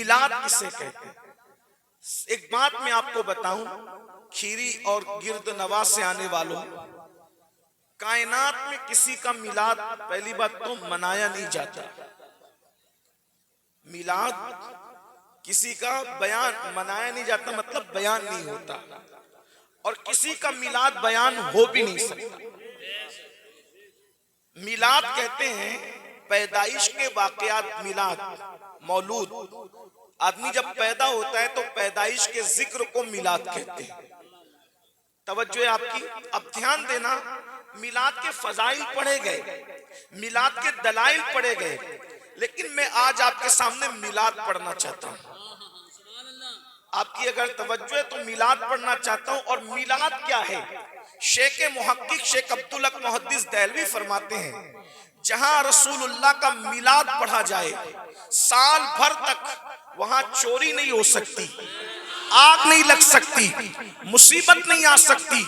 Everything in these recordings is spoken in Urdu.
میلاد کسے کہتے ہیں؟ ایک بات میں آپ کو بتاؤں، کھیری اور گرد نواز سے آنے والوں، کائنات میں کسی کا میلاد پہلی بات تو منایا نہیں جاتا. میلاد کسی کا بیان منایا نہیں جاتا، مطلب بیان نہیں ہوتا، اور کسی کا میلاد بیان ہو بھی نہیں سکتا. میلاد کہتے ہیں پیدائش کے واقعات. میلاد مولود، آدمی جب پیدا ہوتا ہے تو پیدائش کے ذکر کو میلاد کہتے ہیں. توجہ ہے آپ کی. اب دھیان دینا، میلاد کے فضائل پڑھے گئے، میلاد کے دلائل پڑھے گئے، لیکن میں آج آپ کے سامنے میلاد پڑھنا چاہتا ہوں. آپ کی اگر توجہ ہے تو میلاد پڑھنا چاہتا ہوں. اور میلاد کیا ہے؟ شیخ محقق شیخ عبدالحق محدث دہلوی فرماتے ہیں جہاں رسول اللہ کا میلاد پڑھا جائے سال بھر تک وہاں چوری نہیں ہو سکتی، آگ نہیں لگ سکتی، مصیبت نہیں آ سکتی.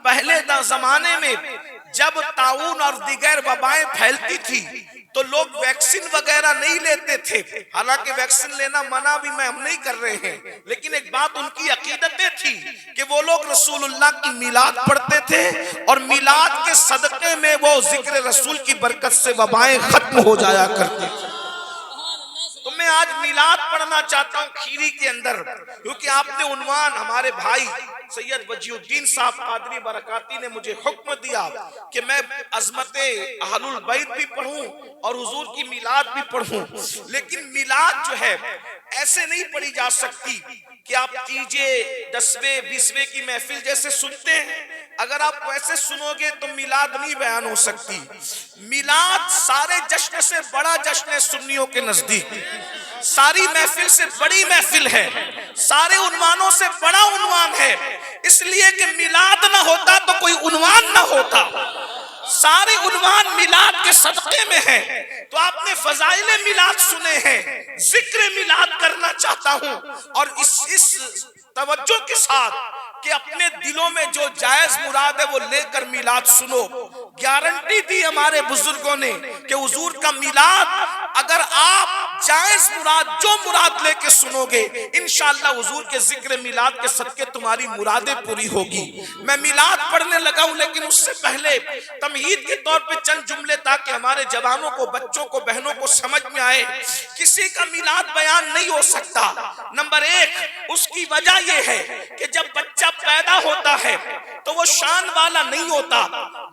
پہلے زمانے میں جب طاعون اور دیگر وبائیں پھیلتی تھی تو لوگ ویکسین وغیرہ نہیں لیتے تھے. حالانکہ ویکسین لینا منع بھی ہم نہیں کر رہے ہیں، لیکن ایک بات ان کی عقیدتیں تھی کہ وہ لوگ رسول اللہ کی میلاد پڑھتے تھے اور میلاد کے صدقے میں وہ ذکر رسول کی برکت سے وبائیں ختم ہو جایا کرتے تھے. تو میں آج میلاد پڑھنا چاہتا ہوں کھیری کے اندر، کیونکہ آپ نے عنوان، ہمارے بھائی سید وجیہ الدین صاحب قادری برکاتی نے مجھے حکم دیا کہ میں عظمت اہل البیت بھی پڑھوں اور حضور کی میلاد بھی پڑھوں. لیکن میلاد جو ہے ایسے نہیں پڑھی جا سکتی کہ آپ کیجئے 10ویں 20ویں کی محفل جیسے سنتے ہیں. اگر آپ ویسے سنو گے تو میلاد نہیں بیان ہو سکتی. میلاد سارے جشن سے بڑا جشن ہے سنیوں کے نزدیک، ساری محفل سے بڑی محفل ہے، سارے عنوانوں سے بڑا عنوان ہے. اس لیے کہ میلاد نہ ہوتا تو کوئی عنوان نہ ہوتا، سارے عنوان میلاد کے صدقے میں ہیں. تو آپ نے فضائل میلاد سنے ہیں، ذکر میلاد کرنا چاہتا ہوں. اور اس توجہ کے ساتھ کہ اپنے دلوں میں جو جائز مراد ہے وہ لے کر میلاد سنو. گارنٹی دی ہمارے بزرگوں نے کہ حضور کا میلاد اگر آپ جائز مراد جو مراد لے کے سنو گے انشاءاللہ حضور کے ذکر میلاد کے صدقے تمہاری مرادیں پوری ہوگی. میں میلاد پڑھنے لگا ہوں، لیکن اس سے پہلے تمہید کے طور پہ چند جملے تاکہ ہمارے جوانوں کو، بچوں کو، بہنوں کو سمجھ میں آئے. کسی کا میلاد بیان نہیں ہو سکتا. نمبر 1 اس کی وجہ یہ ہے کہ جب بچہ پیدا ہوتا ہے تو وہ شان والا نہیں ہوتا،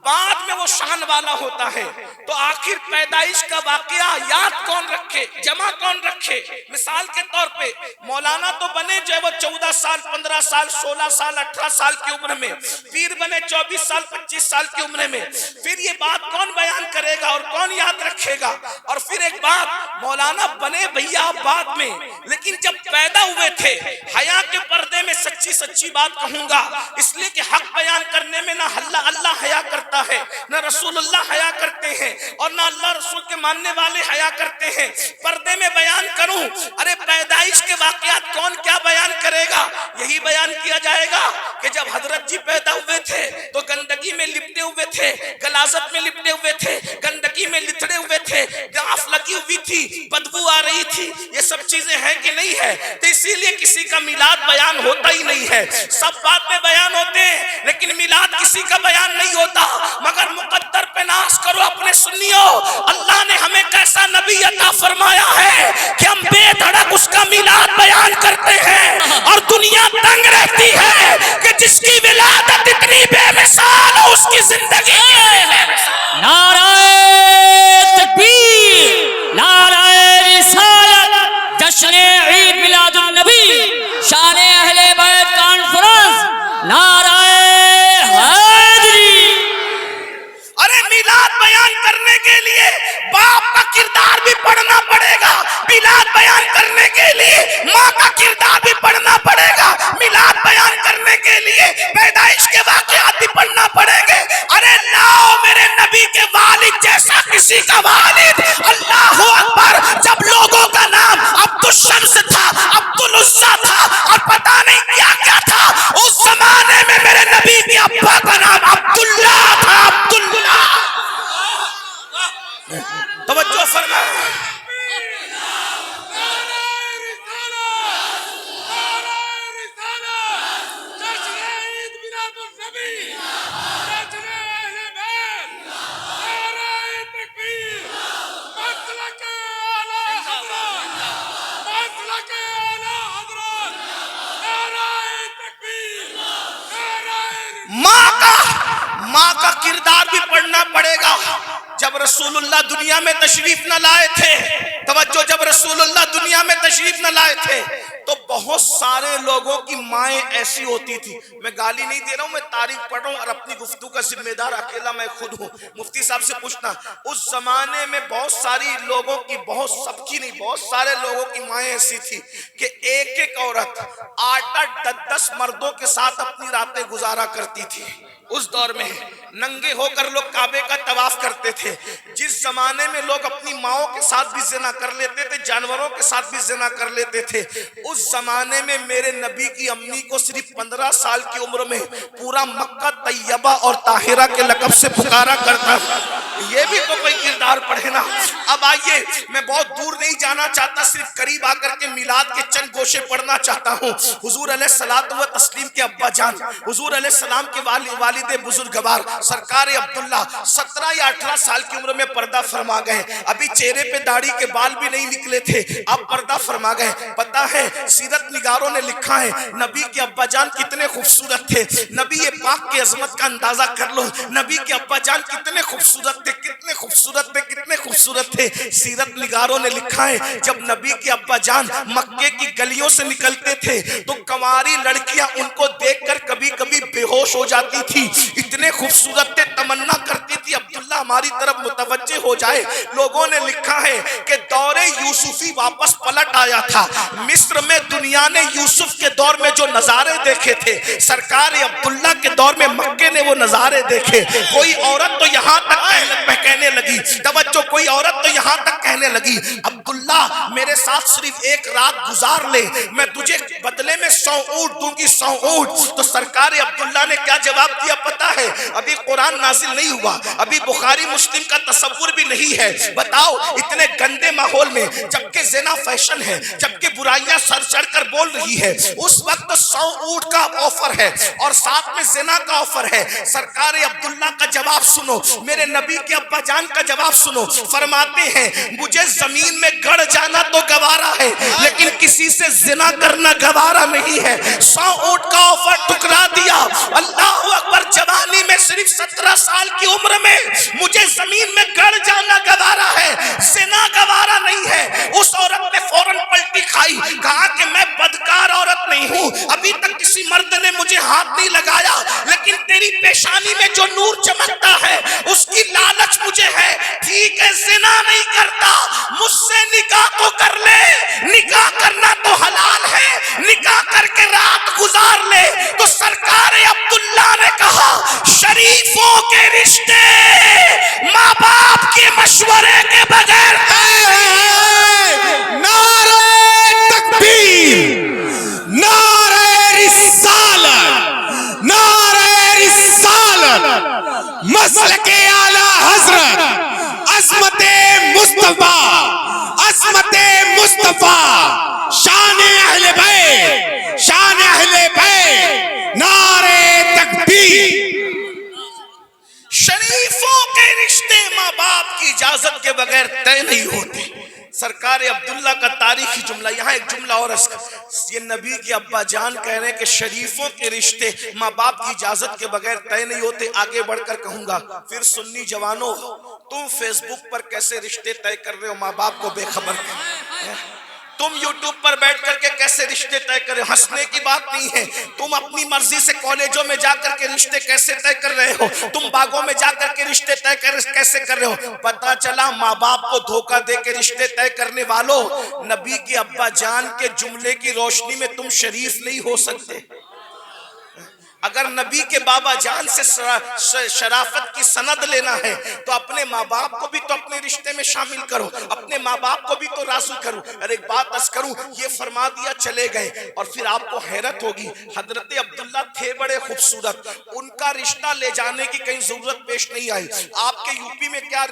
بعد میں وہ شان والا ہوتا ہے. تو آخر پیدائش کا واقعہ یاد کون رکھے، جمع کون رکھے؟ مثال کے طور پہ مولانا تو بنے جو ہے وہ 14 سال 15 سال 16 سال 18 سال کی عمر میں، پیر بنے 24 سال 25 سال کی عمر میں. پھر یہ بات کون بیان کرے گا اور کون یاد رکھے گا؟ اور پھر ایک بات، مولانا بنے بھیا بعد میں، لیکن جب پیدا ہوئے تھے حیا کے پردے میں سچی سچی بات کہوں گا، اس لیے کہ حق بیان کرنے میں نہ اللہ حیا کرتا ہے، نہ رسول اللہ حیا کرتے ہیں، اور نہ اللہ رسول کے ماننے والے حیا کرتے ہیں. پردے میں بیان کروں، ارے پیدائش کے واقعات کون کیا بیان کرے گا؟ یہی بیان کیا جائے گا کہ جب حضرت جی پیدا ہوئے تھے تو گندگی میں لپٹے ہوئے تھے، غلاظت میں لپٹے ہوئے تھے، گندگی میں لتڑے ہوئے تھے، گاف لگی ہوئی تھی، بدبو آ رہی تھی. یہ سب چیزیں ہیں کہ نہیں ہے؟ تو اسی لیے کسی کا میلاد بیان ہوتا ہی نہیں ہے. سب بات میں بیان ہوتے ہیں لیکن میلاد کسی کا بیان نہیں ہوتا. مگر مقدر پہ ناز کرو اپنے سنیو، اللہ نے ہمیں کیسا نبی عطا فرمایا ہے کہ ہم بے دھڑک اس کا میلاد بیان کرتے ہیں. اور دنیا تنگ رہتی ہے کہ جس کی ولادت اتنی بے مثال ہو اس کی زندگی نعرہ تکبیر، نعرہ رسالت، جشن عید میلاد النبی، شان اہل بیت کانفرنس، نعرہ حیدری. ارے میلاد بیان کرنے کے لیے باپ کا کردار بھی پڑھنا پڑے گا، میلاد بیان کرنے کے لیے ماں کا کردار بھی پڑھنا پڑے گا، میلاد بیان کرنے کے لیے پیدائش کے واقعات بھی پڑھنا پڑیں گے. ارے لاؤ میرے نبی کے والد جیسا کسی کا والد. اللہ اکبر. جب لوگوں کا نام عبد الشمس تھا، عبد العزا تھا اور پتہ نہیں کیا کیا تھا، اس زمانے میں میرے نبی کے ابا کا نام عبداللہ تھا. عبداللہ. توجہ فرما. کا کردار بھی پڑھنا پڑے گا. جب رسول اللہ دنیا میں تشریف نہ لائے تھے, توجہ, جب رسول اللہ دنیا میں تشریف نہ لائے تھے تو بہت سارے لوگوں کی مائیں ایسی ہوتی تھی. میں گالی نہیں دے رہا ہوں, میں تاریخ پڑھ رہا ہوں, اور اپنی گفتگو کا ذمہ دار اکیلا میں خود ہوں. مفتی صاحب سے پوچھنا, اس زمانے میں بہت ساری لوگوں کی, بہت سب کی نہیں, بہت سارے لوگوں کی مائیں ایسی تھی کہ ایک ایک عورت 8-10 مردوں کے ساتھ اپنی راتیں گزارا کرتی تھی. اس دور میں ننگے ہو کر لوگ کعبے کا طواف کرتے تھے. جس زمانے میں لوگ اپنی ماؤں کے ساتھ بھی زنا کر لیتے تھے, جانوروں کے ساتھ بھی زنا کر لیتے تھے, اس زمانے میں میرے نبی کی امی کو صرف 15 سال کی عمر میں پورا مکہ طیبہ اور طاہرہ کے لقب سے پکارا کرتا. یہ بھی تو کوئی کردار پڑھے نا. اب آئیے, میں بہت دور نہیں جانا چاہتا, صرف قریب آ کر کے میلاد کے چند گوشے پڑھنا چاہتا ہوں. حضور علیہ الصلوۃ والتسلیم کے ابا جان, حضور علیہ السلام کے والد بزرگوار سرکار عبداللہ 17 یا 18 سال کی عمر میں پردہ فرما گئے. ابھی چہرے پہ داڑھی کے بال بھی نہیں نکلے تھے, اب پردہ فرما گئے. پتہ ہے سیرت نگاروں نے لکھا ہے نبی کے ابا جان کتنے خوبصورت تھے. نبی پاک کی عظمت کا اندازہ کر لو, نبی کے ابا جان کتنے خوبصورت تھے, کتنے خوبصورت تھے, کتنے خوبصورت تھے. سیرت نگاروں نے لکھا ہے جب نبی کے ابا جان مکے کی گلیوں سے نکلتے تھے تو کنواری لڑکیاں ان کو دیکھ کر کبھی کبھی بے ہوش ہو جاتی تھی. اتنے خوبصورت تھے, تمنا کرتی تھی عبداللہ ہماری طرف متوجہ ہو جائے. لوگوں نے لکھا ہے کہ دور یوسفی واپس پلٹ آیا تھا. مصر میں دنیا نے یوسف کے دور میں جو نظارے دیکھے تھے, سرکار عبداللہ کے دور میں مکے نے وہ نظارے دیکھے. کوئی عورت تو یہاں تک کہنے لگی, توجہ, کوئی عورت تو یہاں تک کہنے لگی عبداللہ میرے ساتھ صرف ایک رات گزار لے, میں تجھے بدلے میں 100 اونٹ دوں گی, 100 اونٹ. تو سرکار عبداللہ نے کیا جواب دیا پتا ہے؟ ابھی قرآن نازل نہیں ہوا, ابھی بخاری مسلم کا تصور بھی نہیں ہے. بتاؤ اتنے گندے ماحول میں, جبکہ زنا فیشن ہے, جبکہ برائیاں سر چڑھ کر بول رہی ہے, اس وقت 100 اونٹ کا آفر ہے اور ساتھ میں زنا کا آفر ہے. سرکار عبداللہ کا جواب سنو, میرے نبی کے ابا جان کا جواب سنو. فرماتے ہیں مجھے زمین میں گڑ جانا تو گوارا ہے, لیکن کسی سے زنا کرنا گوارا نہیں ہے. 100 اونٹ کا آفر ٹکرا دیا. اللہ اکبر, جوانی میں صرف 17 سال کی عمر میں مجھے زمین میں گڑ جانا گوارا ہے, زنا گوارا نہیں ہے. اس عورت نے فوراً پلٹی کھائی, کہا کہ میں بدکار عورت نہیں ہوں, ابھی تک کسی مرد نے مجھے ہاتھ نہیں لگایا, لیکن تیری پیشانی میں جو نور چمکتا ہے اس کی لالچ مجھے ہے. ٹھیک ہے زنا نہیں کرتا, مجھ سے نکاح تو کر لے, نکاح کرنا تو حلال ہے, نکاح کر کے رات گزار لے. تو سرکار عبداللہ نے کہا شریفوں کے رشتے ماں باپ کے مشورے کے بغیر. نعرہ تکبیر, نعرہ رسالت, نعرہ رسالت, مسلک اعلی حضرت, عظمت مصطفیٰ, عظمت مصطفیٰ, شان اہل بیت, شان اہل بیت, نعرہ تکبیر. شریفوں کے رشتے ماں باپ کی اجازت کے بغیر طے نہیں ہوتے. سرکار عبداللہ کا تاریخی جملہ, یہاں ایک جملہ اور یہ نبی کے ابا جان کہہ رہے ہیں کہ شریفوں کے رشتے ماں باپ کی اجازت کے بغیر طے نہیں ہوتے. آگے بڑھ کر کہوں گا پھر سنی جوانوں, تم فیس بک پر کیسے رشتے طے کر رہے ہو ماں باپ کو بے خبر کر؟ تم یوٹیوب پر بیٹھ کر کے کیسے رشتے طے کر رہے ہو؟ ہنسنے کی بات نہیں ہے. تم اپنی مرضی سے کالجوں میں جا کر کے رشتے کیسے طے کر رہے ہو؟ تم باغوں میں جا کر کے رشتے طے کیسے کر رہے ہو؟ پتہ چلا ماں باپ کو دھوکہ دے کے رشتے طے کرنے والوں, نبی کے ابا جان کے جملے کی روشنی میں تم شریف نہیں ہو سکتے. اگر نبی کے بابا جان سے شرافت کی سند لینا ہے تو اپنے ماں باپ کو بھی تو اپنے رشتے میں شامل کرو, اپنے ماں باپ کو بھی تو راضی کرو. اور ایک بات عرض کروں, یہ فرما دیا چلے گئے اور پھر آپ کو حیرت ہوگی, حضرت عبداللہ تھے بڑے خوبصورت, ان کا رشتہ لے جانے کی کہیں ضرورت پیش نہیں آئی. آپ کے یوپی میں کیا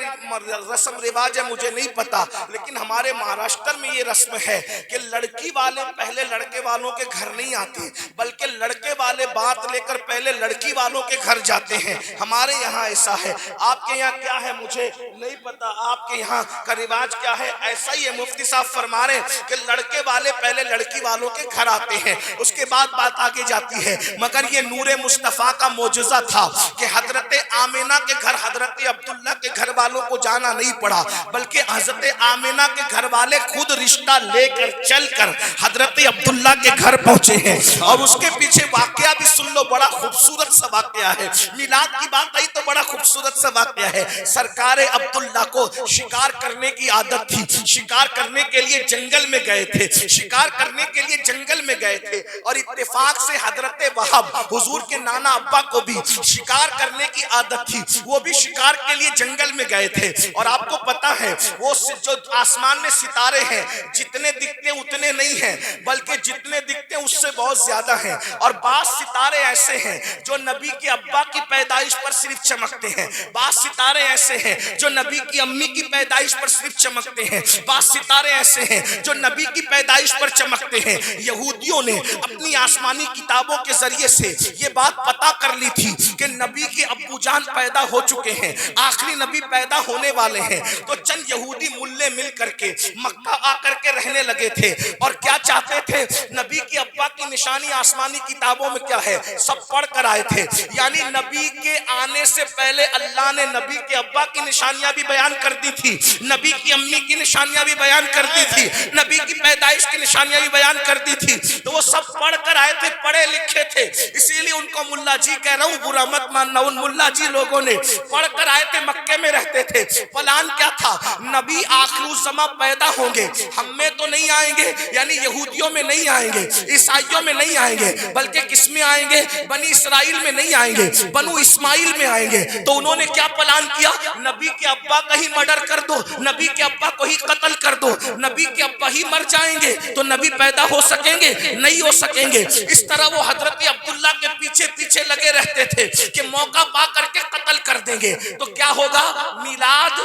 رسم رواج ہے مجھے نہیں پتا, لیکن ہمارے مہاراشٹر میں یہ رسم ہے کہ لڑکی والے پہلے لڑکے والوں کے گھر نہیں آتے, بلکہ لڑکے والے بات لے کر پہلے لڑکی والوں کے گھر جاتے ہیں. ہمارے یہاں ایسا ہے, آپ کے یہاں کیا ہے مجھے نہیں پتا, آپ کے یہاں کا رواج کیا ہے. ایسا ہی ہے, مفتی صاحب فرما رہے ہیں کہ لڑکے والے پہلے لڑکی والوں کے گھر آتے ہیں, اس کے بعد بات آگے جاتی ہے. مگر یہ نور مصطفیٰ کا معجزہ تھا کہ حضرت آمینہ کے گھر حضرت عبداللہ کے گھر والوں کو جانا نہیں پڑا, بلکہ حضرت آمینہ کے گھر والے خود رشتہ لے کر چل کر حضرت عبداللہ کے گھر پہنچے ہیں. اور اس کے پیچھے واقعہ بھی سن لو, بڑا خوبصورت سا واقعہ ہے. میلاد کی بات آئی تو بڑا خوبصورت سا واقعہ ہے. سرکار عبداللہ کو شکار کرنے کی عادت تھی, شکار کرنے کے لیے جنگل میں گئے تھے, شکار کرنے کے لیے جنگل میں گئے تھے, اور اتفاق سے حضرت وہب حضور کے نانا ابا کو بھی شکار کرنے کی عادت تھی, وہ بھی شکار کے لیے جنگل میں گئے تھے. اور آپ کو پتا ہے وہ جو آسمان میں ستارے ہیں جتنے دکھتے اتنے نہیں ہیں, بلکہ جتنے دکھتے اس سے بہت زیادہ ہیں. اور بعض ستارے ایسے ہیں جو نبی کے ابا کی پیدائش پر صرف چمکتے ہیں, بعض ستارے ایسے ہیں جو نبی کی امی کی پیدائش پر صرف چمکتے ہیں, بعض ستارے ایسے ہیں جو نبی کی پیدائش پر چمکتے ہیں. یہودیوں نے اپنی آسمانی کتابوں کے ذریعے سے یہ بات پتا کر لی تھی کہ نبی کے ابو جان پیدا ہو چکے ہیں, آخری نبی پیدا ہونے والے ہیں. تو چند یہودی ملے مل کر کے مکہ آ کر کے رہنے لگے تھے, اور کیا چاہتے تھے, نبی کے ابا کی نشانی آسمانی کتابوں میں کیا ہے سب پڑھ کر آئے تھے. یعنی نبی کے آنے سے پہلے اللہ نے نبی کے ابا کی نشانیاں بھی بیان کر دی تھی, نبی کی امی کی نشانیاں بھی بیان کر دی تھی, نبی کی پیدائش کی نشانیاں بھی بیان کر دی تھی. تو وہ سب پڑھ کر آئے تھے, پڑھے لکھے تھے, اسی لیے ان کو ملا جی کہہ رہا ہوں, برا مت ماننا. ان ملا جی لوگوں نے پڑھ کر آئے تھے, مکے میں رہتے تھے. پلان کیا تھا, نبی آخر الزماں پیدا ہوں گے, ہم میں تو نہیں آئیں گے, یعنی یہودیوں میں نہیں آئیں گے, عیسائیوں میں نہیں آئیں گے, بلکہ کس میں آئیں گے, بنی اسرائیل میں نہیں آئیں گے, بنو اسماعیل میں آئیں گے. تو انہوں نے کیا پلان کیا, نبی کے ابا کا ہی مرڈر کر دو, نبی کے ابا کو ہی قتل کر دو, نبی کے ابا ہی مر جائیں گے تو نبی پیدا ہو سکیں گے, نہیں ہو سکیں گے. اس طرح وہ حضرت عبداللہ کے پیچھے پیچھے لگے رہتے تھے کہ موقع پا کر کے قتل کر دیں گے تو کیا ہوگا, میلاد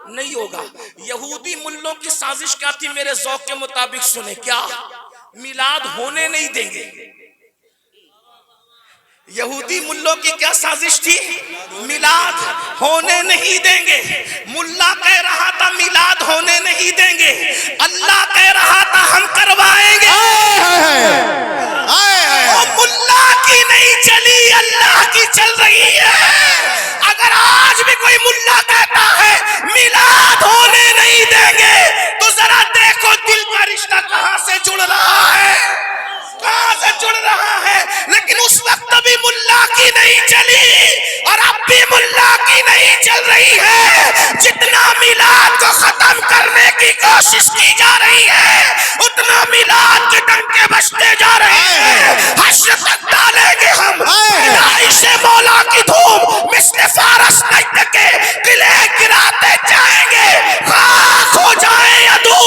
نہیں ہوگا. یہودی ملوں کی سازش کیا تھی, میرے ذوق کے مطابق سنیں, کیا میلاد ہونے نہیں دیں گے. یہودی ملوں کی کیا سازش تھی, میلاد ہونے نہیں دیں گے. ملا کہہ رہا تھا میلاد ہونے نہیں دیں گے, اللہ کہہ رہا تھا ہم کروائیں گے. وہ ملا کی نہیں چلی, اللہ کی چل رہی ہے. اگر آج بھی کوئی ملا کہتا ہے میلاد ہونے نہیں دیں گے تو ذرا دیکھو دل کا رشتہ کہاں سے جڑ رہا ہے, کہاں سے جڑ رہا ہے. لیکن اس وقت بھی ملا کی نہیں چلی اور اب بھی ملا کی نہیں چل رہی ہے. جتنا میلاد کو ختم کرنے کی کوشش کی جا رہی ہے اتنا میلاد کے ڈنکے بجتے جا رہے ہیں. حشر تک ڈالیں گے ہم پیدائش مولا کی دھوم, مثل فارس نجد کے قلعے گراتے جائیں گے. خاک ہو جائیں عدو,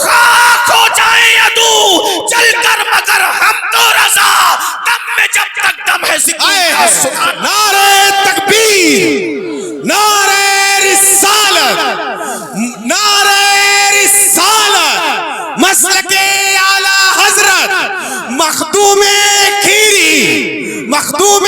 خاک ہو جائیں عدو, چل کر مگر ہم تو رضا, دم میں جب تک دم ہے ذکر. نعرہ تکبیر, نعرہ رسالت, نعرہ رسالت, مسلک اعلی حضرت مخدوم کھیری, مخدوم